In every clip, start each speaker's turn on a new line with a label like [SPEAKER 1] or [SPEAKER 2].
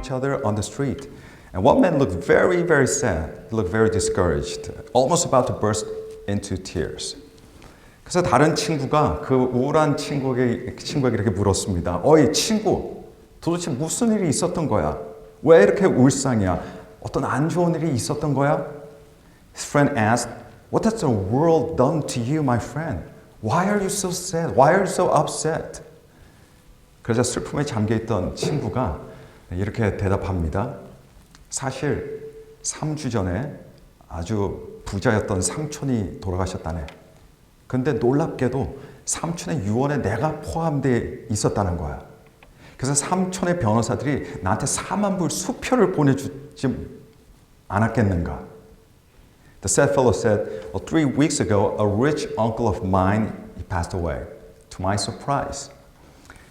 [SPEAKER 1] each other on the street. And one man looked very, very sad. He looked very discouraged, almost about to burst into tears. 그래서 다른 친구가 그 우울한 친구에게 이렇게 물었습니다. 어이 친구, 도대체 무슨 일이 있었던 거야? 왜 이렇게 울상이야? 어떤 안 좋은 일이 있었던 거야? His friend asked, What has the world done to you, my friend? Why are you so sad? Why are you so upset? 그러자 슬픔에 잠겨있던 친구가 이렇게 대답합니다. 사실 3주 전에 아주 부자였던 삼촌이 돌아가셨다네. 근데 놀랍게도 삼촌의 유언에 내가 포함되어 있었다는 거야. 그래서 삼촌의 변호사들이 나한테 4만 불 수표를 보내주지 않았겠는가. The sad fellow said, well, 3 weeks ago, a rich uncle of mine, he passed away. To my surprise,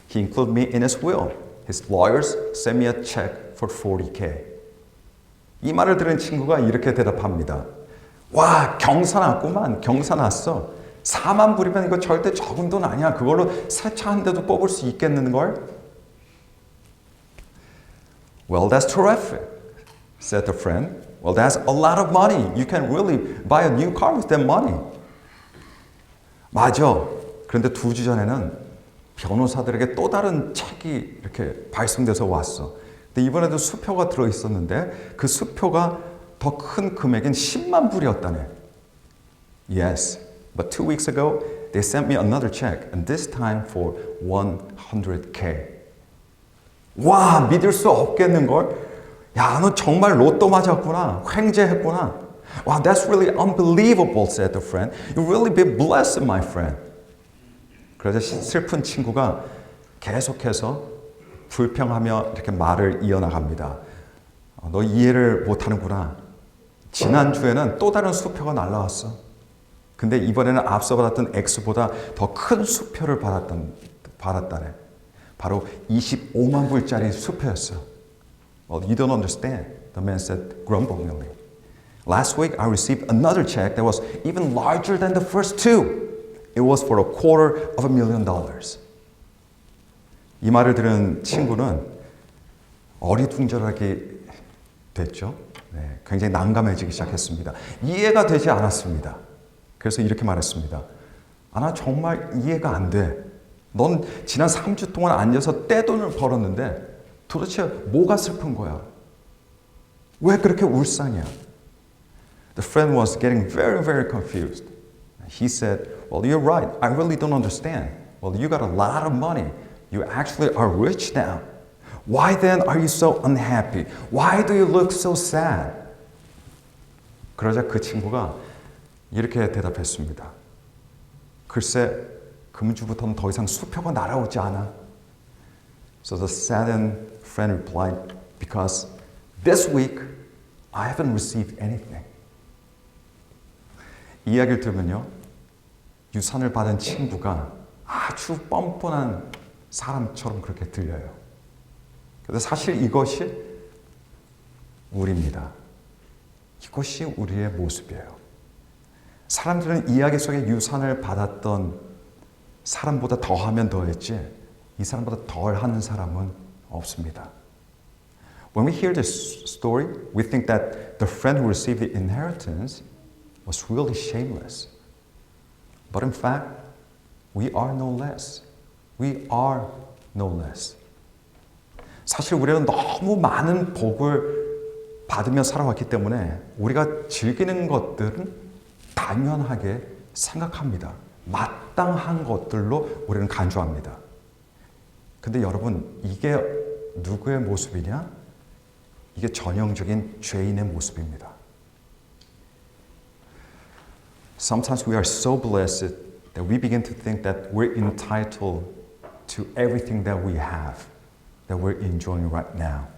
[SPEAKER 1] he included me in his will. His lawyers sent me a check for 40K. 이 말을 들은 친구가 이렇게 대답합니다. 와, 경사 났구만. 경사 났어. 4만 불이면 이거 절대 적은 돈 아니야. 그걸로 새 차 한 대도 뽑을 수 있겠는걸? Well, that's terrific, said the friend. Well, that's a lot of money. You can really buy a new car with that money. 맞아. 그런데 2주 전에는 변호사들에게 또 다른 책이 이렇게 발송돼서 왔어. 근데 이번에도 수표가 들어있었는데 그 수표가 더 큰 금액인 10만 불이었다네. Yes, but 2 weeks ago they sent me another check and this time for 100K. 와, 믿을 수 없겠는걸? 야, 너 정말 로또 맞았구나. 횡재했구나. Wow, that's really unbelievable, said the friend. You really be blessed, my friend. 그러자 슬픈 친구가 계속해서 불평하며 이렇게 말을 이어나갑니다. 너 이해를 못하는구나. 지난주에는 또 다른 수표가 날라왔어. 근데 이번에는 앞서 받았던 액수보다 더 큰 수표를 받았다네. 바로 25만 불짜리 수표였어. Well, you don't understand, the man said grumblingly. Last week I received another check that was even larger than the first two. It was for $250,000. 이 말을 들은 친구는 어리둥절하게 됐죠. 네, 굉장히 난감해지기 시작했습니다. 이해가 되지 않았습니다. 그래서 이렇게 말했습니다. 나 정말 이해가 안 돼. 넌 지난 3주 동안 앉아서 떼돈을 벌었는데 도대체 뭐가 슬픈 거야? 왜 그렇게 울상이야? The friend was getting very, very confused. He said, well, you're right. I really don't understand. Well, you got a lot of money. You actually are rich now. Why then are you so unhappy? Why do you look so sad? 그러자 그 친구가 이렇게 대답했습니다. 글쎄, 금주부터는 더 이상 수표가 날아오지 않아. So the saddened friend replied, because this week I haven't received anything. 이 이야기를 들으면요, 유산을 받은 친구가 아주 뻔뻔한 사람처럼 그렇게 들려요. 그런데 사실 이것이 우리입니다. 이것이 우리의 모습이에요. 사람들은 이야기 속에 유산을 받았던 사람보다 더하면 더했지 이 사람보다 덜하는 사람은 없습니다. When we hear this story, we think that the friend who received the inheritance was really shameless. But in fact, we are no less. We are no less. 사실 우리는 너무 많은 복을 받으며 살아왔기 때문에 우리가 즐기는 것들은 당연하게 생각합니다. 마땅한 것들로 우리는 간주합니다. 근데 여러분, 이게 누구의 모습이냐? 이게 전형적인 죄인의 모습입니다. Sometimes we are so blessed that we begin to think that we're entitled to everything that we have, that we're enjoying right now.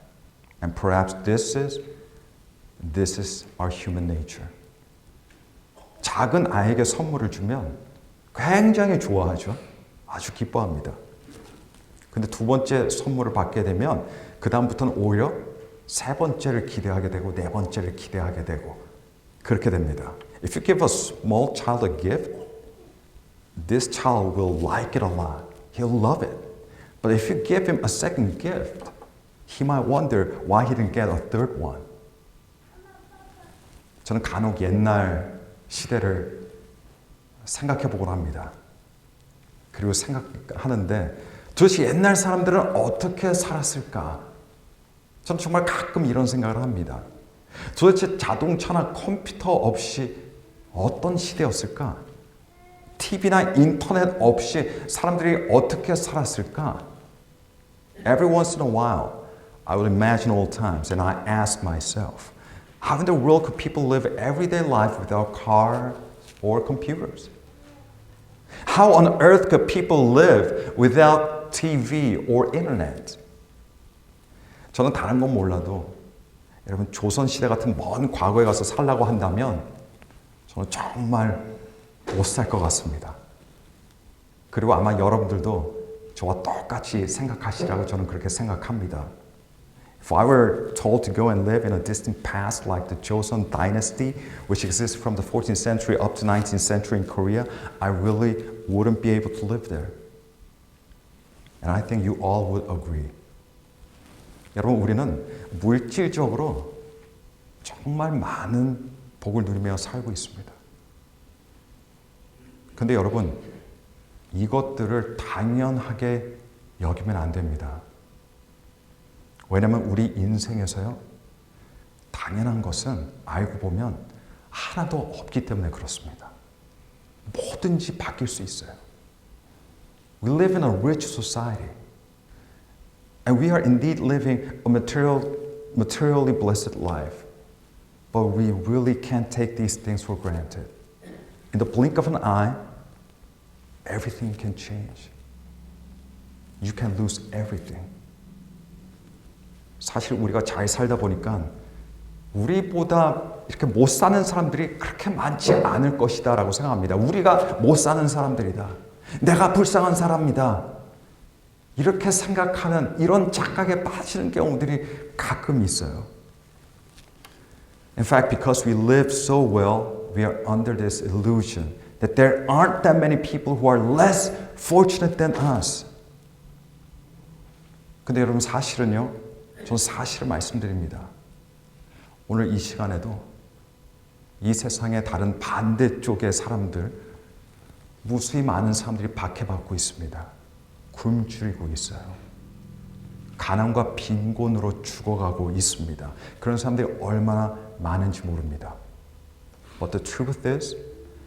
[SPEAKER 1] And perhaps this is our human nature. 작은 아이에게 선물을 주면 굉장히 좋아하죠. 아주 기뻐합니다. 근데 두 번째 선물을 받게 되면 그 다음부터는 오히려 세 번째를 기대하게 되고 네 번째를 기대하게 되고 그렇게 됩니다. If you give a small child a gift, this child will like it a lot. He'll love it. But if you give him a second gift, He might wonder why he didn't get a third one. 저는 간혹 옛날 시대를 생각해 보곤 합니다. 그리고 생각하는데 도대체 옛날 사람들은 어떻게 살았을까? 저는 정말 가끔 이런 생각을 합니다. 도대체 자동차나 컴퓨터 없이 어떤 시대였을까? TV나 인터넷 없이 사람들이 어떻게 살았을까? Every once in a while, I would imagine old times and I ask myself, how in the world could people live everyday life without cars or computers? How on earth could people live without TV or internet? 저는 다른 건 몰라도 여러분 조선시대 같은 먼 과거에 가서 살라고 한다면 저는 정말 못 살 것 같습니다. 그리고 아마 여러분들도 저와 똑같이 생각하시라고 저는 그렇게 생각합니다. If I were told to go and live in a distant past like the Joseon dynasty, which exists from the 14th century up to 19th century in Korea, I really wouldn't be able to live there. And I think you all would agree. 여러분, 우리는 물질적으로 정말 많은 복을 누리며 살고 있습니다. 근데 여러분, 이것들을 당연하게 여기면 안 됩니다. 왜냐하면 우리 인생에서요, 당연한 것은 알고 보면 하나도 없기 때문에 그렇습니다. 뭐든지 바뀔 수 있어요. We live in a rich society. And we are indeed living a materially blessed life. But we really can't take these things for granted. In the blink of an eye, everything can change. You can lose everything. 사실 우리가 잘 살다 보니까 우리보다 이렇게 못 사는 사람들이 그렇게 많지 않을 것이다 라고 생각합니다. 우리가 못 사는 사람들이다. 내가 불쌍한 사람이다. 이렇게 생각하는 이런 착각에 빠지는 경우들이 가끔 있어요. In fact, because we live so well, we are under this illusion that there aren't that many people who are less fortunate than us. 근데 여러분 사실은요, 전 사실을 말씀드립니다. 오늘 이 시간에도 이 세상의 다른 반대쪽의 사람들, 무수히 많은 사람들이 박해받고 있습니다. 굶주리고 있어요. 가난과 빈곤으로 죽어가고 있습니다. 그런 사람들이 얼마나 많은지 모릅니다. But the truth is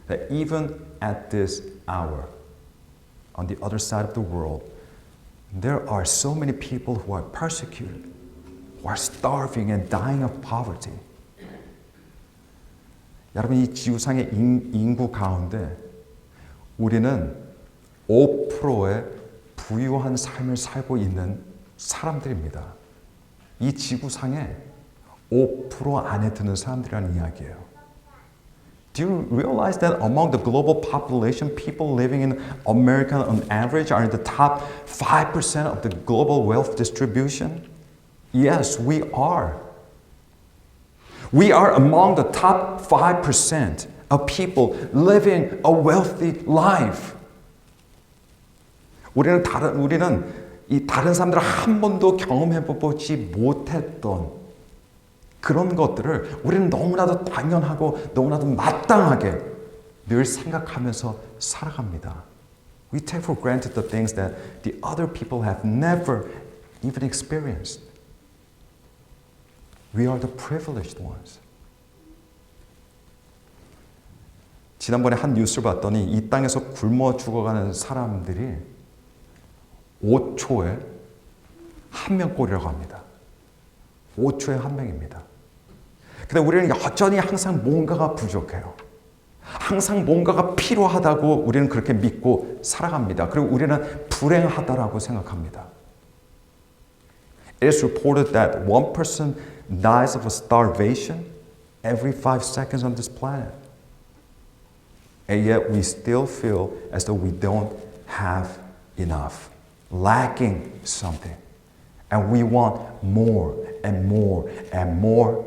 [SPEAKER 1] that even at this hour, on the other side of the world, there are so many people who are persecuted, who are starving and dying of poverty. 여러분, 이 지구상의 인구 가운데 우리는 5%의 부유한 삶을 살고 있는 사람들입니다. 이 지구상에 5% 안에 드는 사람들이라는 이야기예요. Do you realize that among the global population, people living in America on average are in the top 5% of the global wealth distribution? Yes, we are. We are among the top 5% of people living a wealthy life. 우리는 이 다른 사람들 한 번도 경험해보지 못했던 그런 것들을 우리는 너무나도 당연하고 너무나도 마땅하게 늘 생각하면서 살아갑니다. We take for granted the things that the other people have never even experienced. We are the privileged ones. 지난번에 한 뉴스를 봤더니 이 땅에서 굶어 죽어가는 사람들이 5초에 한 명꼴이라고 합니다. 5초에 한 명입니다. 근데 우리는 여전히 항상 뭔가가 부족해요. 항상 뭔가가 필요하다고 우리는 그렇게 믿고 살아갑니다. 그리고 우리는 불행하다라고 생각합니다. It is reported that one person dies of a starvation every 5 seconds on this planet. And yet we still feel as though we don't have enough, lacking something. And we want more and more and more.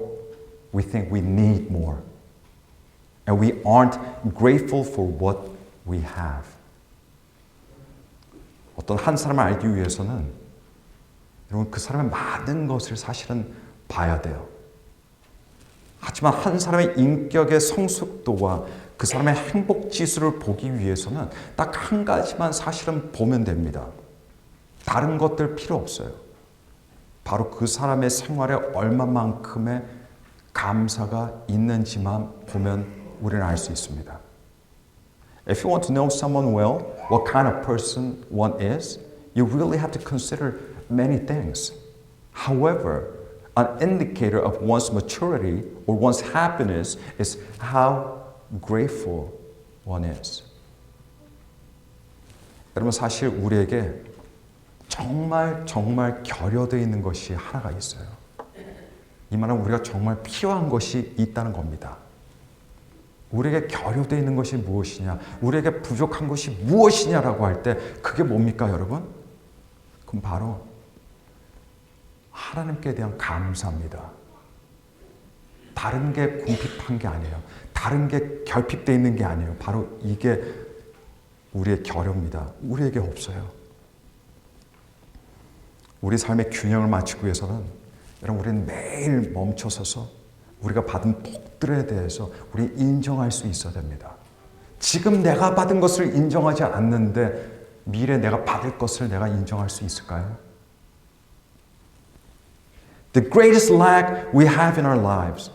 [SPEAKER 1] We think we need more. And we aren't grateful for what we have. 어떤 한 사람을 알기 위해서는 여러분, 그 사람의 많은 것을 사실은 봐야 돼요. 하지만 한 사람의 인격의 성숙도와 그 사람의 행복 지수를 보기 위해서는 딱 한 가지만 사실은 보면 됩니다. 다른 것들 필요 없어요. 바로 그 사람의 생활에 얼마만큼의 감사가 있는지만 보면 우리는 알 수 있습니다. If you want to know someone well, what kind of person one is, you really have to consider many things. However, an indicator of one's maturity or one's happiness is how grateful one is. 여러분, 사실 우리에게 정말 결여되어 있는 것이 하나가 있어요. 이 말은 우리가 정말 필요한 것이 있다는 겁니다. 우리에게 결여되어 있는 것이 무엇이냐, 우리에게 부족한 것이 무엇이냐라고 할 때 그게 뭡니까, 여러분? 그럼 바로 하나님께 대한 감사입니다. 다른 게 궁핍한 게 아니에요. 다른 게 결핍되어 있는 게 아니에요. 바로 이게 우리의 결여입니다. 우리에게 없어요. 우리 삶의 균형을 맞추기 위해서는 여러분, 우리는 매일 멈춰서서 우리가 받은 복들에 대해서 우리 인정할 수 있어야 됩니다. 지금 내가 받은 것을 인정하지 않는데 미래 내가 받을 것을 내가 인정할 수 있을까요? The greatest lack we have in our lives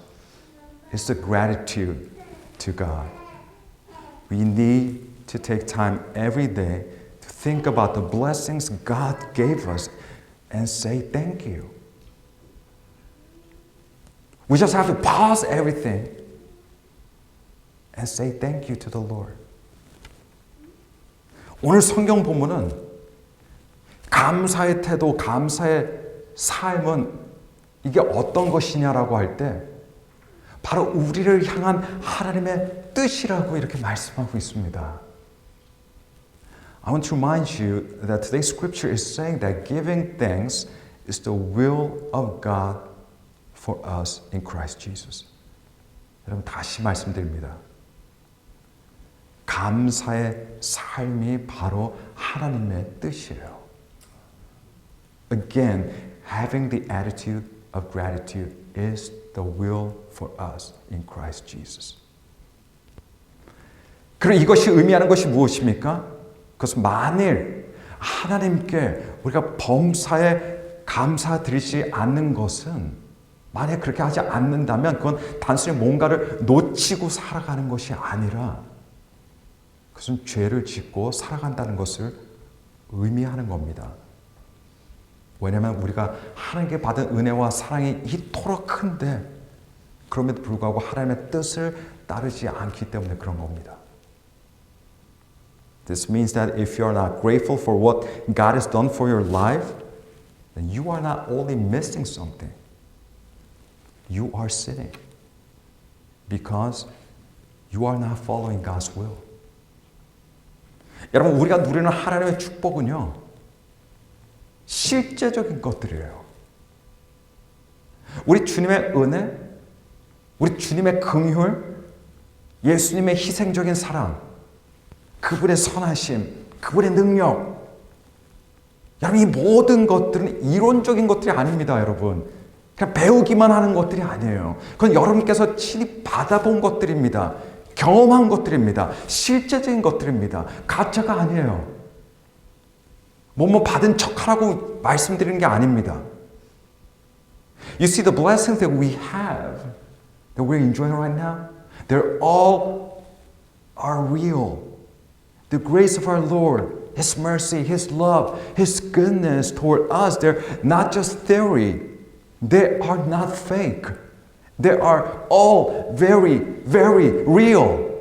[SPEAKER 1] is the gratitude to God. We need to take time every day to think about the blessings God gave us and say thank you. We just have to pause everything and say thank you to the Lord. 오늘 성경 본문은 감사의 태도, 감사의 삶은 이게 어떤 것이냐라고 할 때 바로 우리를 향한 하나님의 뜻이라고 이렇게 말씀하고 있습니다. I want to remind you that today's scripture is saying that giving thanks is the will of God for us in Christ Jesus. 여러분, 다시 말씀드립니다. 감사의 삶이 바로 하나님의 뜻이에요. Again, having the attitude of gratitude is the will for us in Christ Jesus. 그럼 이것이 의미하는 것이 무엇입니까? 그것은 만일 하나님께 우리가 범사에 감사드리지 않는 것은, 만약 그렇게 하지 않는다면 그건 단순히 뭔가를 놓치고 살아가는 것이 아니라 그것은 죄를 짓고 살아간다는 것을 의미하는 겁니다. 왜냐하면 우리가 하나님께 받은 은혜와 사랑이 이토록 큰데 그럼에도 불구하고 하나님의 뜻을 따르지 않기 때문에 그런 겁니다. This means that if you are not grateful for what God has done for your life, then you are not only missing something, you are sinning because you are not following God's will. 여러분, 우리가 누리는 하나님의 축복은요, 실제적인 것들이에요. 우리 주님의 은혜, 우리 주님의 긍휼, 예수님의 희생적인 사랑, 그분의 선하심, 그분의 능력. 여러분, 이 모든 것들은 이론적인 것들이 아닙니다, 여러분. 그냥 배우기만 하는 것들이 아니에요. 그건 여러분께서 친히 받아본 것들입니다. 경험한 것들입니다. 실제적인 것들입니다. 가짜가 아니에요. 뭐뭐 받은 척하라고 말씀드리는 게 아닙니다. You see, the blessings that we have, that we're enjoying right now, they're all are real. The grace of our Lord, His mercy, His love, His goodness toward us, they're not just theory. They are not fake. They are all very, very real.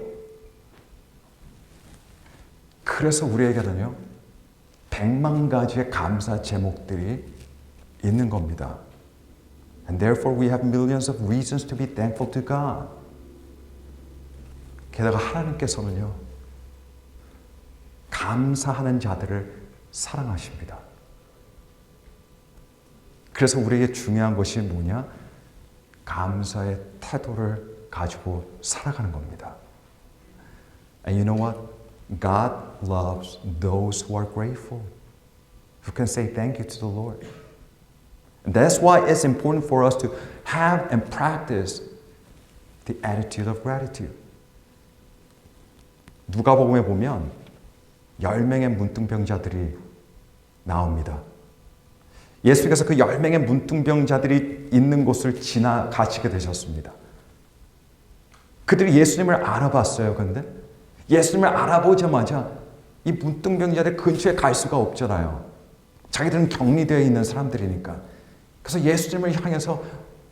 [SPEAKER 1] 그래서 우리에게는요, 100만 가지의 감사 제목들이 있는 겁니다. And therefore we have millions of reasons to be thankful to God. 게다가 하나님께서는요, 감사하는 자들을 사랑하십니다. 그래서 우리에게 중요한 것이 뭐냐? 감사의 태도를 가지고 살아가는 겁니다. And you know what? God loves those who are grateful, who can say thank you to the Lord. And that's why it's important for us to have and practice the attitude of gratitude. 누가복음에 보면 10명의 문둥병자들이 나옵니다. 예수님께서 그 10명의 문둥병자들이 있는 곳을 지나가시게 되셨습니다. 그들이 예수님을 알아봤어요. 그런데 예수님을 알아보자마자 이 문둥병자들 근처에 갈 수가 없잖아요. 자기들은 격리되어 있는 사람들이니까. 그래서 예수님을 향해서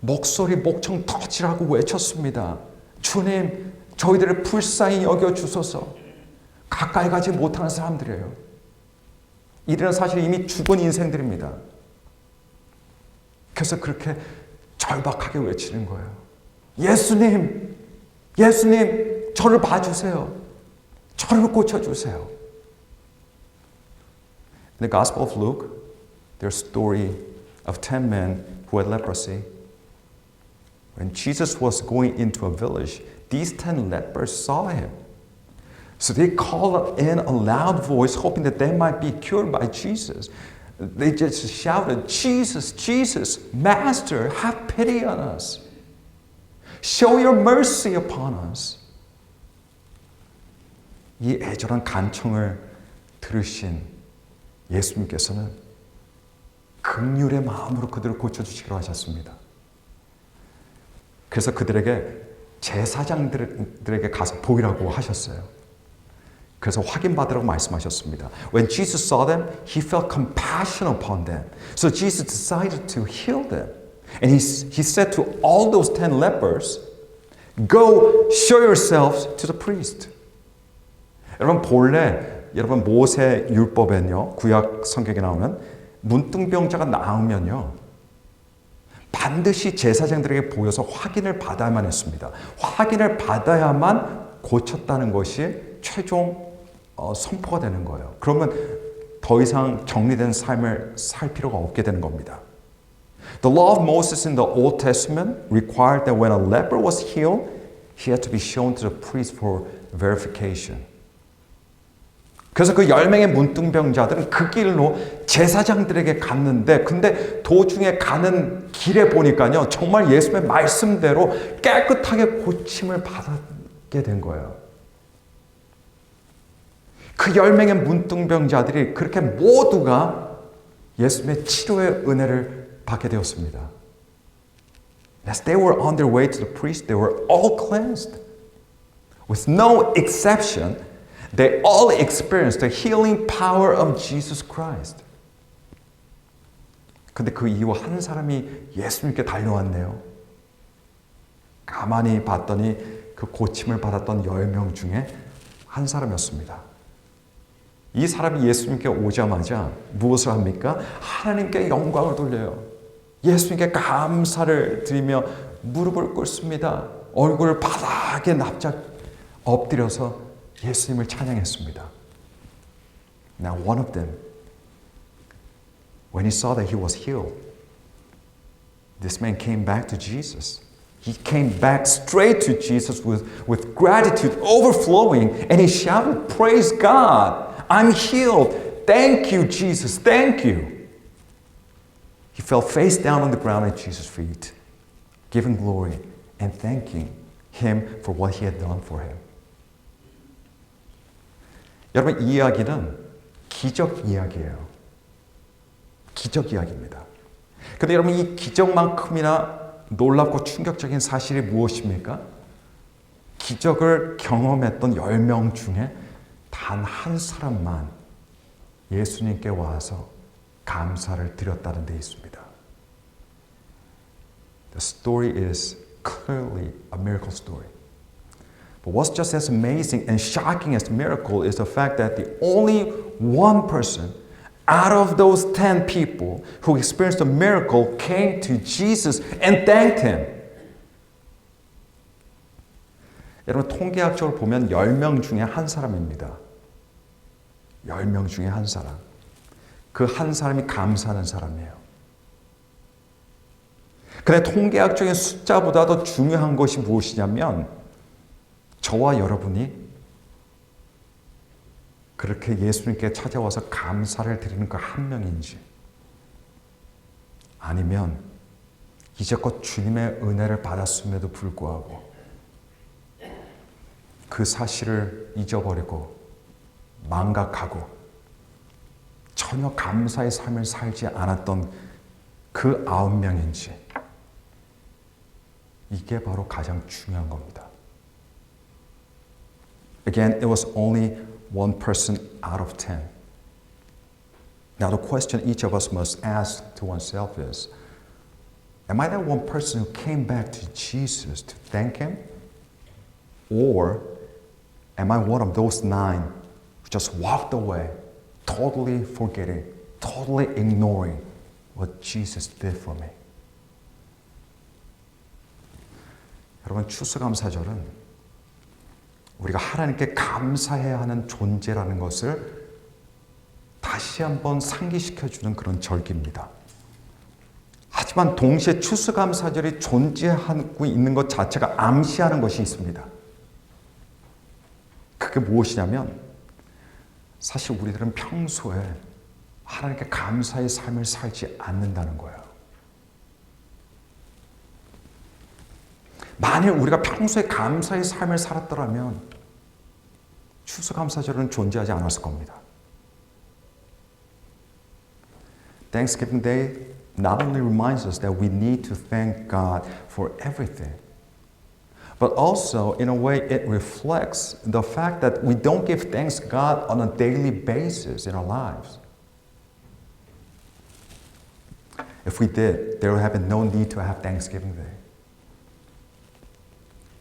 [SPEAKER 1] 목청 터지라고 외쳤습니다. 주님, 저희들을 불쌍히 여겨주소서. 가까이 가지 못하는 사람들이에요. 이들은 사실 이미 죽은 인생들입니다. 그래서 그렇게 절박하게 외치는 거예요. 예수님, 예수님, 저를 봐주세요. 저를 고쳐주세요. In the Gospel of Luke, there's a story of 10 men who had leprosy. When Jesus was going into a village, these 10 lepers saw him. So they called in a loud voice, hoping that they might be cured by Jesus. They just shouted, Jesus, Jesus, Master, have pity on us. Show your mercy upon us. 이 애절한 간청을 들으신 예수님께서는 긍휼의 마음으로 그들을 고쳐주시기로 하셨습니다. 그래서 그들에게 제사장들에게 가서 보이라고 하셨어요. 그래서 확인받으라고 말씀하셨습니다. When Jesus saw them, he felt compassion upon them. So Jesus decided to heal them. And he said to all those 10 lepers, Go show yourselves to the priest. 여러분 본래 모세 율법에는요, 구약 성경에 나오면 문둥병자가 나오면요, 반드시 제사장들에게 보여서 확인을 받아야만 했습니다. 확인을 받아야만 고쳤다는 것이 최종 선포가 되는 거예요. 그러면 더 이상 정리된 삶을 살 필요가 없게 되는 겁니다. The law of Moses in the Old Testament required that when a leper was healed, he had to be shown to the priest for verification. 그래서 그 10명의 문둥병자들은 그 길로 제사장들에게 갔는데, 근데 도중에 가는 길에 보니까요, 정말 예수님의 말씀대로 깨끗하게 고침을 받게 된 거예요. 그 10명의 문둥병자들이 그렇게 모두가 예수님의 치료의 은혜를 받게 되었습니다. As they were on their way to the priest, they were all cleansed. With no exception, they all experienced the healing power of Jesus Christ. 근데 그 이후 한 사람이 예수님께 달려왔네요. 가만히 봤더니 그 고침을 받았던 10명 중에 한 사람이었습니다. 이 사람이 예수님께 오자마자 무엇을 합니까? 하나님께 영광을 돌려요. 예수님께 감사를 드리며 무릎을 꿇습니다. 얼굴을 바닥에 납작 엎드려서 예수님을 찬양했습니다. Now one of them, when he saw that he was healed, this man came back to Jesus. He came back straight to Jesus with gratitude overflowing, and he shouted, Praise God! I'm healed. Thank you, Jesus. Thank you. He fell face down on the ground at Jesus' feet, giving glory and thanking him for what he had done for him. 여러분, 이 이야기는 기적 이야기예요. 기적 이야기입니다. 그런데 여러분, 이 기적만큼이나 놀랍고 충격적인 사실이 무엇입니까? 기적을 경험했던 10명 중에 단 한 사람만 예수님께 와서 감사를 드렸다는 데 있습니다. The story is clearly a miracle story. But what's just as amazing and shocking as the miracle is the fact that the only one person out of those 10 people who experienced the miracle came to Jesus and thanked him. 여러분, 통계학적으로 보면 10명 중에 한 사람입니다. 10명 중에 한 사람. 그 한 사람이 감사하는 사람이에요. 근데 통계학적인 숫자보다 더 중요한 것이 무엇이냐면, 저와 여러분이 그렇게 예수님께 찾아와서 감사를 드리는 그 한 명인지, 아니면 이제껏 주님의 은혜를 받았음에도 불구하고 그 사실을 잊어버리고 망각하고 전혀 감사의 삶을 살지 않았던 그 9명인지, 이게 바로 가장 중요한 겁니다. Again, it was only one person out of 10. Now the question each of us must ask to oneself is, am I that one person who came back to Jesus to thank Him? Or am I one of those 9 who just walked away, totally forgetting, totally ignoring what Jesus did for me? 여러분, 추수감사절은 우리가 하나님께 감사해야 하는 존재라는 것을 다시 한번 상기시켜주는 그런 절기입니다. 하지만 동시에 추수감사절이 존재하고 있는 것 자체가 암시하는 것이 있습니다. 그게 무엇이냐면, 사실 우리들은 평소에 하나님께 감사의 삶을 살지 않는다는 거예요. 만일 우리가 평소에 감사의 삶을 살았더라면 추수감사절은 존재하지 않았을 겁니다. Thanksgiving Day not only reminds us that we need to thank God for everything, but also, in a way, it reflects the fact that we don't give thanks to God on a daily basis in our lives. If we did, there would have been no need to have Thanksgiving Day.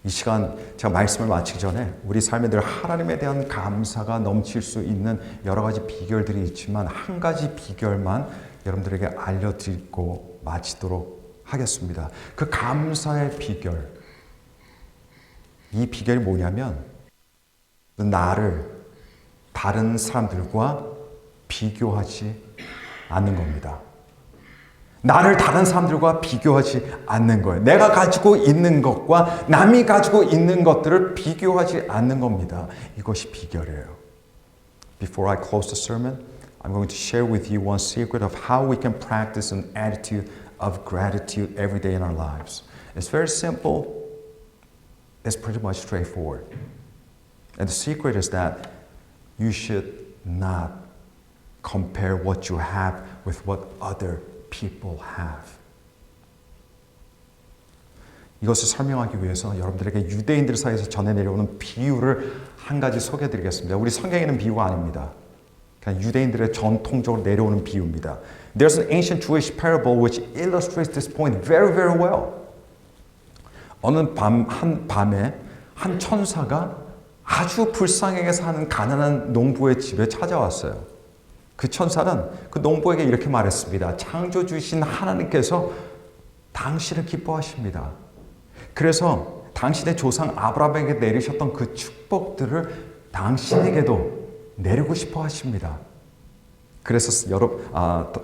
[SPEAKER 1] 이 시간 제가 말씀을 마치기 전에 우리 삶에 늘 하나님에 대한 감사가 넘칠 수 있는 여러 가지 비결들이 있지만 한 가지 비결만 여러분들에게 알려드리고 마치도록 하겠습니다. 그 감사의 비결, 이 비결이 뭐냐면 나를 다른 사람들과 비교하지 않는 겁니다. 나를 다른 사람들과 비교하지 않는 거예요. 내가 가지고 있는 것과 남이 가지고 있는 것들을 비교하지 않는 겁니다. 이것이 비결이에요. Before I close the sermon, I'm going to share with you one secret of how we can practice an attitude of gratitude every day in our lives. It's very simple. It's pretty much straightforward. And the secret is that you should not compare what you have with what other people have. 이것을 설명하기 위해서 여러분들에게 유대인들 사이에서 전해 내려오는 비유를 한 가지 소개해 드리겠습니다. 우리 성경에 있는 비유가 아닙니다. 그냥 유대인들의 전통적으로 내려오는 비유입니다. There's an ancient Jewish parable which illustrates this point very, very well. 어느 밤에 한 천사가 아주 불쌍하게 사는 가난한 농부의 집에 찾아왔어요. 그 천사는 그 농부에게 이렇게 말했습니다. 창조주이신 하나님께서 당신을 기뻐하십니다. 그래서 당신의 조상 아브라함에게 내리셨던 그 축복들을 당신에게도 내리고 싶어 하십니다. 그래서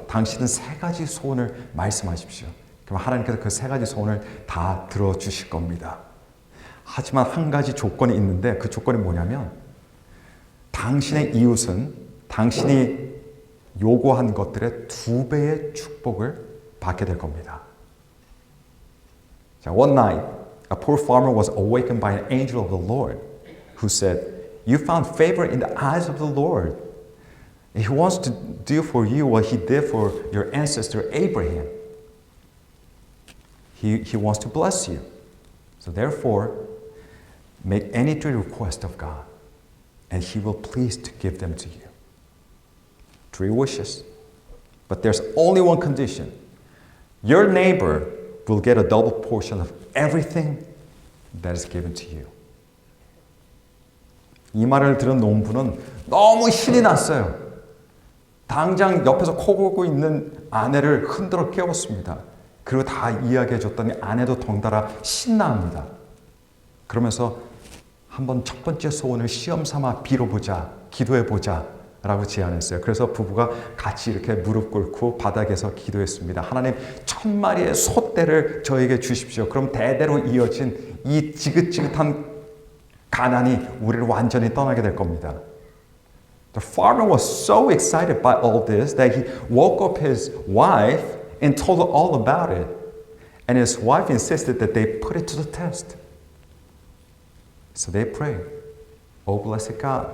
[SPEAKER 1] 당신은 3가지 소원을 말씀하십시오. 그럼 하나님께서 그 3가지 소원을 다 들어주실 겁니다. 하지만 한 가지 조건이 있는데 그 조건이 뭐냐면 당신의 이웃은 당신이 요구한 것들의 2배의 축복을 받게 될 겁니다. 자, one night, a poor farmer was awakened by an angel of the Lord who said, "You found favor in the eyes of the Lord. He wants to do for you what he did for your ancestor Abraham. He wants to bless you. So therefore, make any 3 requests of God, and he will please to give them to you." 3 wishes. But there's only one condition. Your neighbor will get a double portion of everything that is given to you. 이 말을 들은 농부는 너무 신이 났어요. 당장 옆에서 코 골고 있는 아내를 흔들어 깨웠습니다. 그리고 다 이야기해 줬더니 아내도 덩달아 신나합니다. 그러면서 한번 첫 번째 소원을 시험 삼아 빌어보자, 기도해보자 라고 제안했어요. 그래서 부부가 같이 이렇게 무릎 꿇고 바닥에서 기도했습니다. 하나님, 1000마리의 소떼를 저에게 주십시오. 그럼 대대로 이어진 이 지긋지긋한 가난이 우리를 완전히 떠나게 될 겁니다. The farmer was so excited by all this that he woke up his wife and told all about it. And his wife insisted that they put it to the test. So they prayed, oh blessed God,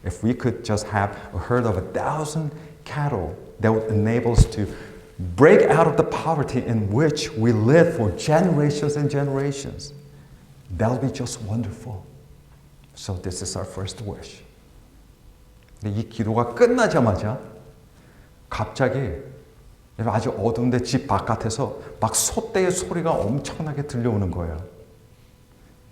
[SPEAKER 1] if we could just have a herd of 1,000 cattle that would enable us to break out of the poverty in which we lived for generations and generations, that would be just wonderful. So this is our first wish. 근데 이 기도가 끝나자마자 갑자기 아주 어두운데 집 바깥에서 막 소떼의 소리가 엄청나게 들려오는 거예요.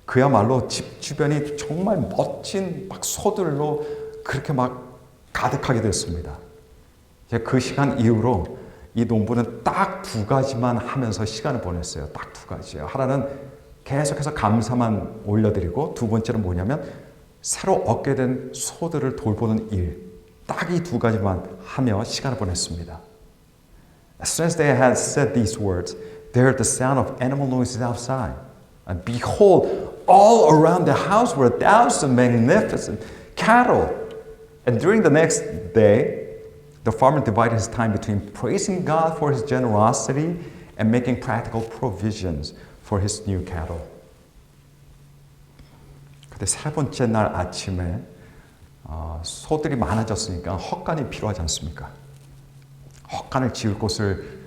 [SPEAKER 1] 그야말로 집 주변이 정말 멋진 막 소들로 그렇게 막 가득하게 됐습니다. 그 시간 이후로 이 농부는 딱 2가지만 하면서 시간을 보냈어요. 딱 2가지요. 하나는 계속해서 감사만 올려드리고, 두 번째는 뭐냐면 새로 얻게 된 소들을 돌보는 일. 딱 이 2가지만 하며 시간을 보냈습니다. As soon as they had said these words, they heard the sound of animal noises outside. And behold, all around the house were 1,000 magnificent cattle. And during the next day, the farmer divided his time between praising God for his generosity and making practical provisions for his new cattle. 근데 3번째 날 아침에 소들이 많아졌으니까 헛간이 필요하지 않습니까? 헛간을 지을 곳을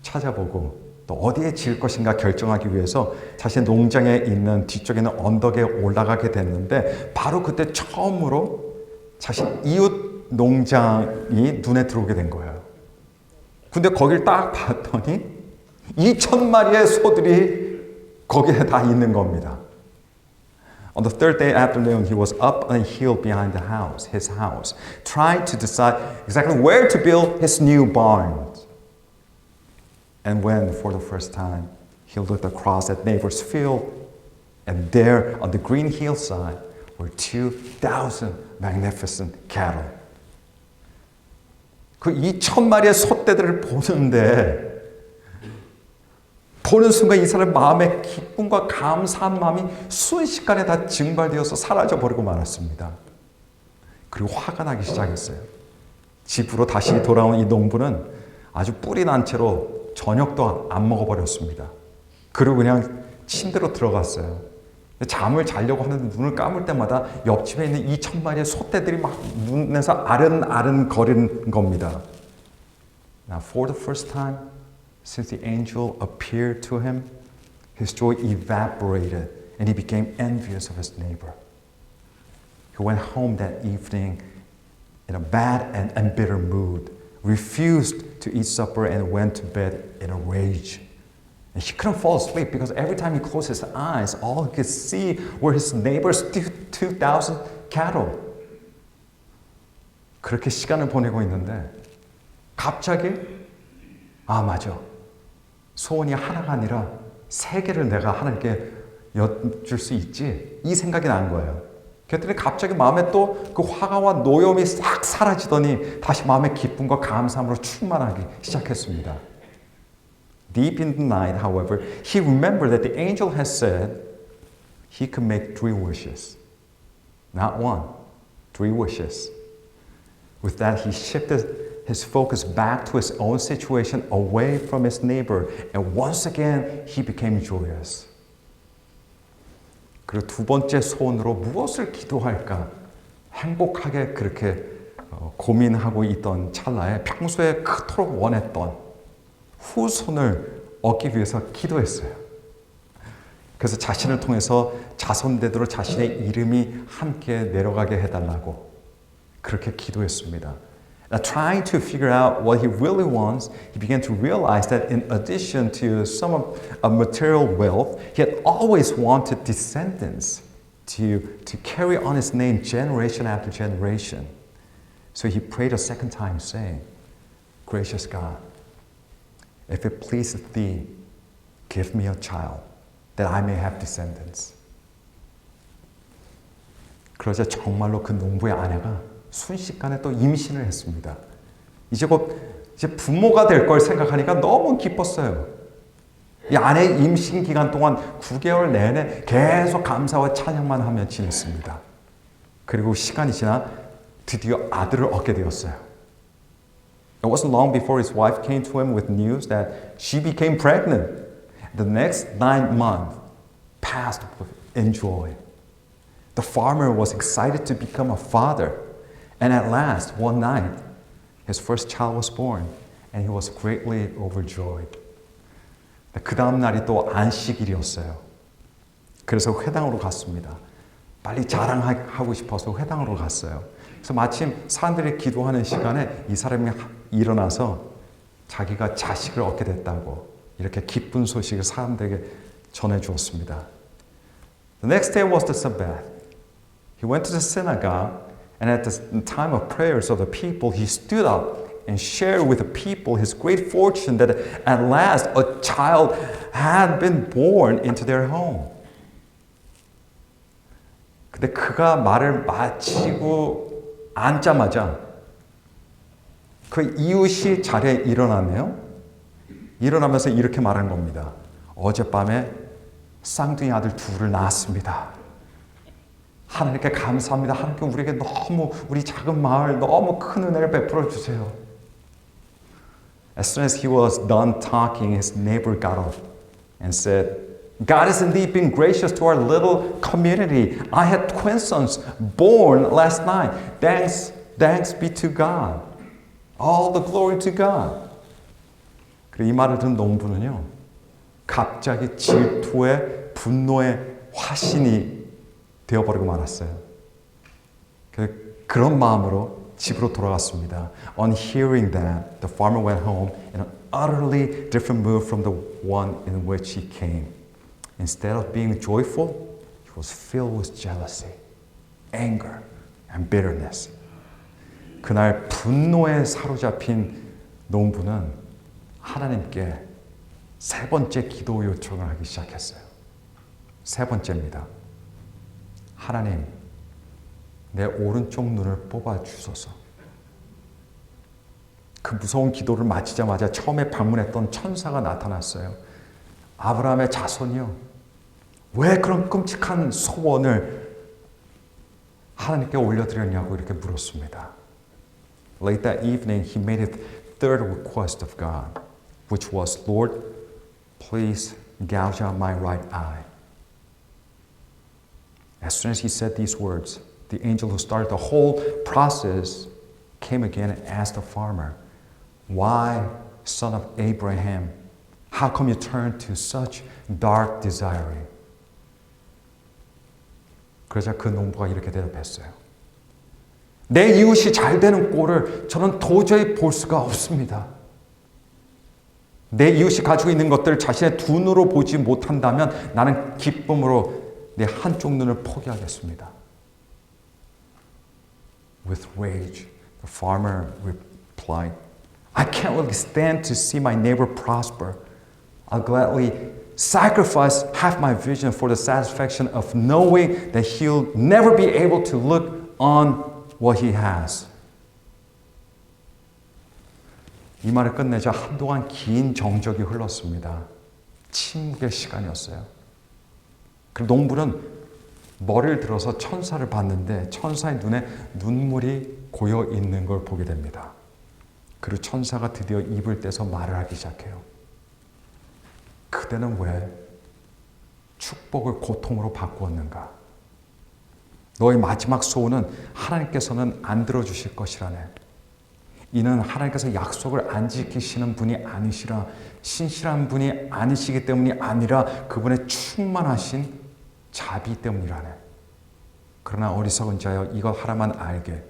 [SPEAKER 1] 찾아보고 또 어디에 지을 것인가 결정하기 위해서 자신의 농장에 있는 뒤쪽에 있는 언덕에 올라가게 됐는데, 바로 그때 처음으로 자신 이웃 농장이 눈에 들어오게 된 거예요. 근데 거길 딱 봤더니 2,000마리의 소들이 거기에 다 있는 겁니다. On the third day afternoon, he was up on a hill behind the house, his house, trying to decide exactly where to build his new barn. And when, for the first time, he looked across at neighbor's field, and there on the green hillside were 2,000 magnificent cattle. 그 2,000마리의 소떼들을 보는 순간 이 사람 마음에 기쁨과 감사한 마음이 순식간에 다 증발되어서 사라져버리고 말았습니다. 그리고 화가 나기 시작했어요. 집으로 다시 돌아온 이 농부는 아주 뿔이 난 채로 저녁도 안 먹어버렸습니다. 그리고 그냥 침대로 들어갔어요. 잠을 자려고 하는데 눈을 감을 때마다 옆집에 있는 2,000마리의 소떼들이 막 눈에서 아른아른 거리는 겁니다. Now for the first time, since the angel appeared to him, his joy evaporated and he became envious of his neighbor. He went home that evening in a bad and bitter mood, refused to eat supper and went to bed in a rage. And he couldn't fall asleep because every time he closed his eyes, all he could see were his neighbor's 2,000 cattle. 그렇게 시간을 보내고 있는데 갑자기 맞아. 소원이 하나가 아니라 3개를 내가 하나님께 여쭐 수 있지. 이 생각이 난 거예요. 그랬더니 갑자기 마음에 또 그 화가와 노여움이 싹 사라지더니 다시 마음의 기쁨과 감사함으로 충만하기 시작했습니다. Deep in the night, however, he remembered that the angel had said he could make 3 wishes. Not 1, 3 wishes. With that, he shifted his focus back to his own situation, away from his neighbor, and once again, he became joyous. 그리고 2번째 소원으로 무엇을 기도할까 행복하게 그렇게 고민하고 있던 찰나에 평소에 그토록 원했던 후손을 얻기 위해서 기도했어요. 그래서 자신을 통해서 자손대대로 자신의 이름이 함께 내려가게 해달라고 그렇게 기도했습니다. Now, trying to figure out what he really wants, he began to realize that in addition to some of material wealth, he had always wanted descendants to carry on his name generation after generation. So he prayed a second time, saying, Gracious God, if it pleases thee, give me a child, that I may have descendants. 그러자 정말로 그 농부의 아내가 순식간에 또 임신을 했습니다. 이제 부모가 될 걸 생각하니까 너무 기뻤어요. 이 아내의 임신 기간 동안 9개월 내내 계속 감사와 찬양만 하며 지냈습니다. 그리고 시간이 지나 드디어 아들을 얻게 되었어요. It wasn't long before his wife came to him with news that she became pregnant. The next 9 months passed in joy. The farmer was excited to become a father. And at last, one night, his first child was born. And he was greatly overjoyed. 그 다음 날이 또 안식일이었어요. 그래서 회당으로 갔습니다. 빨리 자랑하고 싶어서 회당으로 갔어요. 그래서 마침 사람들이 기도하는 시간에 이 사람이 일어나서 자기가 자식을 얻게 됐다고 이렇게 기쁜 소식을 사람들에게 전해주었습니다. The next day was the Sabbath. He went to the synagogue and at the time of prayers of the people, he stood up and shared with the people his great fortune that at last a child had been born into their home. 근데 그가 말을 마치고 앉자마자 그 이웃이 자리에 일어나네요. 일어나면서 이렇게 말한 겁니다. 어젯밤에 쌍둥이 아들 둘을 낳았습니다. 하나님께 감사합니다. 하나님께 우리에게 너무 우리 작은 마을 너무 큰 은혜를 베풀어 주세요. As soon as he was done talking, his neighbor got up and said, God has indeed been gracious to our little community. I had twin sons born last night. Thanks be to God. All the glory to God. 그리고 이 말을 듣는 농부는요, 갑자기 질투의 분노의 화신이 되어버리고 말았어요. 그런 마음으로 집으로 돌아갔습니다. On hearing that, the farmer went home in an utterly different mood from the one in which he came. Instead of being joyful, he was filled with jealousy, anger, and bitterness. 그날 분노에 사로잡힌 농부는 하나님께 세 번째 기도 요청을 하기 시작했어요. 세 번째입니다. 하나님, 내 오른쪽 눈을 뽑아 주소서. 그 무서운 기도를 마치자마자 처음에 방문했던 천사가 나타났어요. 아브라함의 자손이요, 왜 그런 끔찍한 소원을 하나님께 올려드렸냐고 이렇게 물었습니다. Late that evening, he made a third request of God, which was, Lord, please gouge out my right eye. As soon as he said these words, the angel who started the whole process came again and asked the farmer, Why, son of Abraham, how come you turned to such dark desiring? 그러자 그 농부가 이렇게 대답했어요. 내 이웃이 잘 되는 꼴을 저는 도저히 볼 수가 없습니다. 내 이웃이 가지고 있는 것들을 자신의 두 눈으로 보지 못한다면 나는 기쁨으로 내 한쪽 눈을 포기하겠습니다. With rage, the farmer replied, I can't really stand to see my neighbor prosper. I'll gladly sacrifice half my vision for the satisfaction of knowing that he'll never be able to look on what he has. 이 말을 끝내자 한동안 긴 정적이 흘렀습니다. 침묵의 시간이었어요. 그리고 농부는 머리를 들어서 천사를 봤는데 천사의 눈에 눈물이 고여 있는 걸 보게 됩니다. 그리고 천사가 드디어 입을 떼서 말을 하기 시작해요. 그대는 왜 축복을 고통으로 바꾸었는가? 너의 마지막 소원은 하나님께서는 안 들어주실 것이라네. 이는 하나님께서 약속을 안 지키시는 분이 아니시라, 신실한 분이 아니시기 때문이 아니라 그분의 충만하신 자비 때문이라네. 그러나 어리석은 자여, 이것 하나만 알게.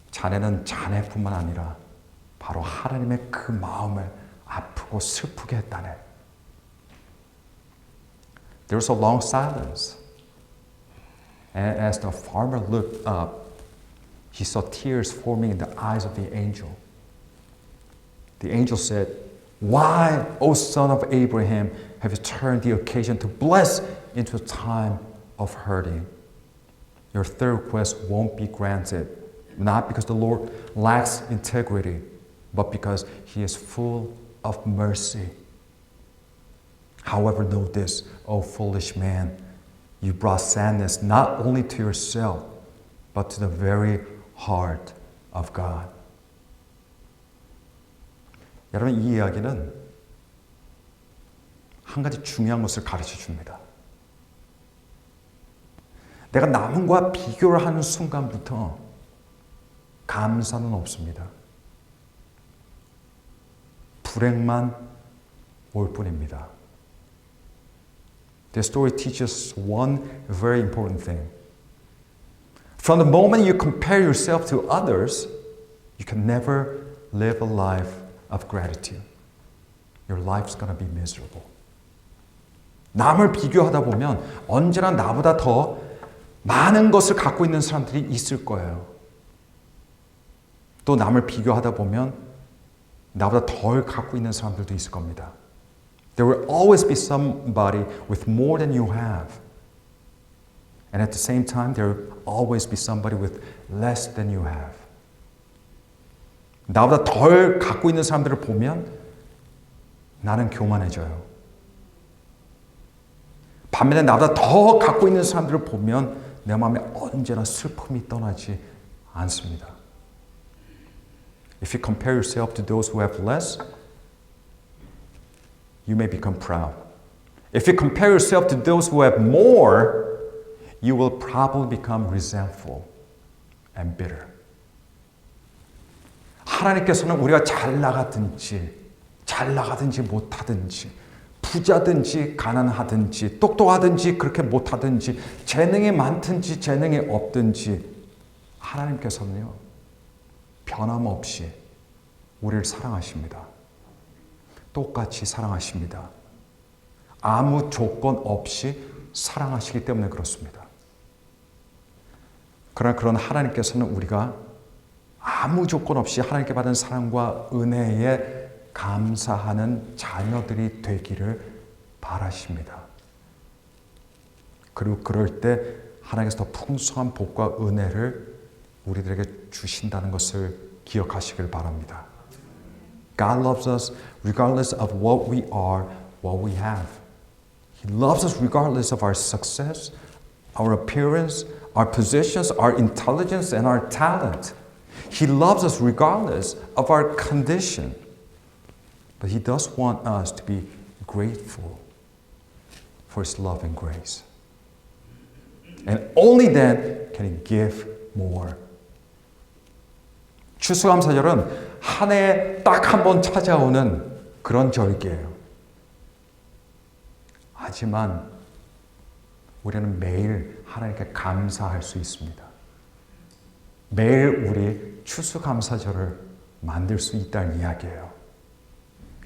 [SPEAKER 1] 자네는 자네뿐만 아니라 바로 하나님의 그 마음을 아프고 슬프게 했다네. There was a long silence. And as the farmer looked up, he saw tears forming in the eyes of the angel. The angel said, Why, O son of Abraham, have you turned the occasion to bless into a time of hurting? Your third request won't be granted, not because the Lord lacks integrity, but because he is full of mercy. However, know this, O foolish man, you brought sadness not only to yourself, but to the very heart of God. 여러분, 이 이야기는 한 가지 중요한 것을 가르쳐 줍니다. 내가 남과 비교를 하는 순간부터 감사는 없습니다. 불행만 올 뿐입니다. This story teaches one very important thing. From the moment you compare yourself to others, you can never live a life of gratitude. Your life's going to be miserable. 남을 비교하다 보면 언제나 나보다 더 많은 것을 갖고 있는 사람들이 있을 거예요. 또 남을 비교하다 보면 나보다 덜 갖고 있는 사람들도 있을 겁니다. There will always be somebody with more than you have. And at the same time, there will always be somebody with less than you have. 나보다 덜 갖고 있는 사람들을 보면 나는 교만해져요. 반면에 나보다 더 갖고 있는 사람들을 보면 내 마음에 언제나 슬픔이 떠나지 않습니다. If you compare yourself to those who have less, you may become proud. If you compare yourself to those who have more, you will probably become resentful and bitter. 하나님께서는 우리가 잘 나가든지 못하든지, 부자든지 가난하든지, 똑똑하든지 그렇게 못하든지, 재능이 많든지 재능이 없든지, 하나님께서는요, 변함없이 우리를 사랑하십니다. 똑같이 사랑하십니다. 아무 조건 없이 사랑하시기 때문에 그렇습니다. 그러나 그런 하나님께서는 우리가 아무 조건 없이 하나님께 받은 사랑과 은혜에 감사하는 자녀들이 되기를 바라십니다. 그리고 그럴 때 하나님께서 더 풍성한 복과 은혜를 우리들에게 주신다는 것을 기억하시길 바랍니다. God loves us regardless of what we are, what we have. He loves us regardless of our success, our appearance, our positions, our intelligence, and our talent. He loves us regardless of our condition. But He does want us to be grateful for His love and grace. And only then can He give more. 추수감사절은 한 해에 딱 한 번 찾아오는 그런 절기예요. 하지만 우리는 매일 하나님께 감사할 수 있습니다. 매일 우리 추수감사절을 만들 수 있다는 이야기예요.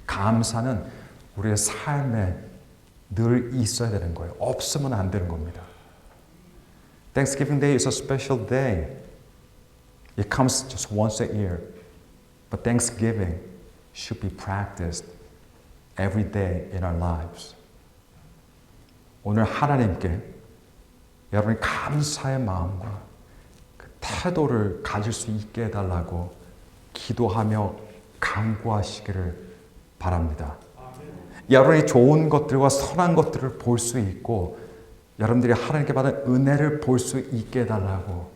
[SPEAKER 1] 감사는 우리의 삶에 늘 있어야 되는 거예요. 없으면 안 되는 겁니다. Thanksgiving Day is a special day. It comes just once a year. But Thanksgiving should be practiced every day in our lives. 오늘 하나님께 여러분이 감사의 마음과 그 태도를 가질 수 있게 해달라고 기도하며 간구하시기를 바랍니다. 여러분이 좋은 것들과 선한 것들을 볼 수 있고 여러분들이 하나님께 받은 은혜를 볼 수 있게 해달라고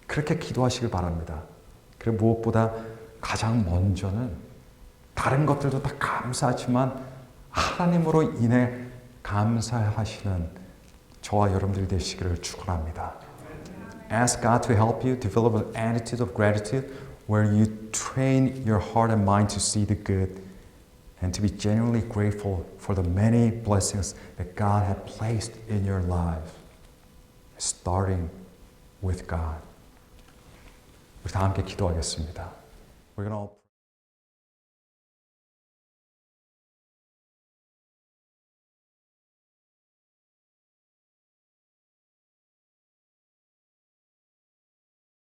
[SPEAKER 1] 그렇게 기도하시길 바랍니다. 그리고 무엇보다 가장 먼저는 다른 것들도 다 감사하지만 하나님으로 인해 감사하시는 저와 여러분들이 되시기를 축원합니다. Ask God to help you develop an attitude of gratitude where you train your heart and mind to see the good and to be genuinely grateful for the many blessings that God has placed in your life, starting with God. 우리 다 함께 기도하겠습니다. We're going to